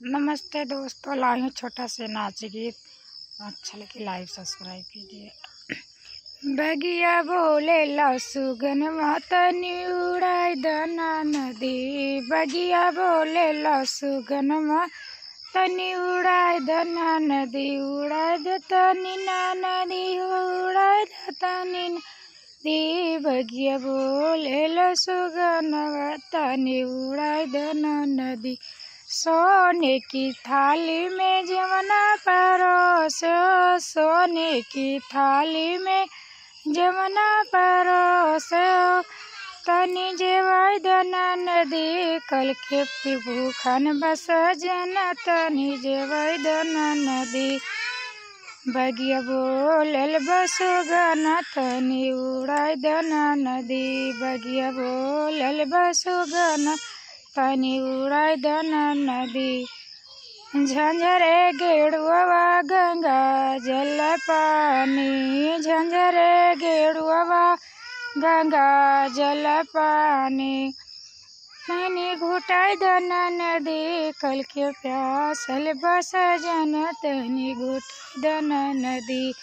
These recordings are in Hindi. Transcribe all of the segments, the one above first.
नमस्ते दोस्तों, लाई हूँ छोटा से नाच गीत। अच्छा लगे लाइव सब्सक्राइब कीजिए। बगिया बोले ला सुगन तनी उड़ाई दना नदी। बगिया बोले ला सुगन तनी उड़ाई दना नदी। उड़ाई द तनी ना नदी हो, उड़ाई द तनी नदी। बगिया बोले ला सुगन तनी उड़ाई दना नदी। सोने की थाली में जमुना परोसो, सोने की थाली में जमुना परोसो। तनी जेवाई दना नदी, कल के भूखन बस जना। तनी जेवाई दना नदी। बगिया बोलल बसुगन तनी उड़ाई दना नदी। बगिया बोलल बसुगन तनी उड़ाई दना नदी। झंझरे गेड़ुआ गंगा जल पानी, झंझरे गेड़ुआ गंगा जल पानी। तनी घुटाई दना नदी, कल के प्यासल बस जन। तनी घुटाई दना नदी,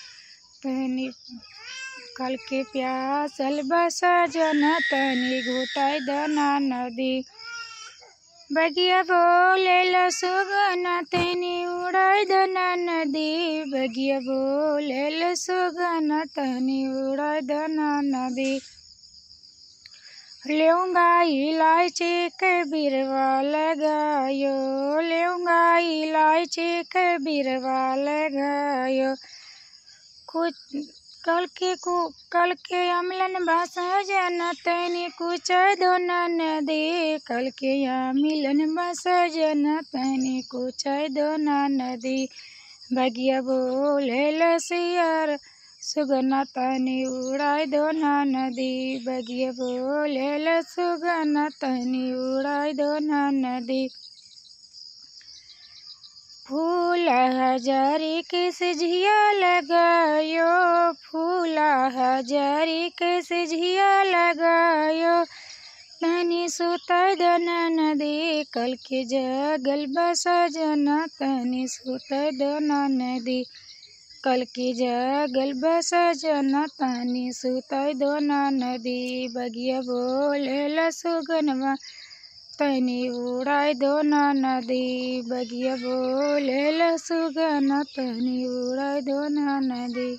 तनी कल के प्यासल बस जन। तनी घुटाई दना नदी। बगिया बोले ला सुगन तनी उड़ाई दना नदी। बगिया बोले ला सुगन तनी उड़ाई दना नदी। लेऊंगा इलायची के बिरवा लगायो, लेऊंगा इलायची के बिरवा लगायो। कुछ कल के अमलन बस जन। तनी कुचाई दना नदी। कल के अमलन बस जन। तनी कुचाई दना नदी। बगिया बोले ला सियर सुगन तनी उड़ाई दना नदी। बगिया बोले ला सुगन तनी उड़ाई दना नदी। फूल हजारी के सिझिया लगायो, फूल हजारी के सिझिया लगायो। तनी सुताई दना नदी, कल के जगल बस जना। तनी सुताई दना नदी, कल के जगल बस जना। तनी सुताई दना नदी। बगिया बोले ला सुगनवा तनी उड़ाई दना नदी। बगिया बोले ला सुगन तनी उड़ाई दना नदी।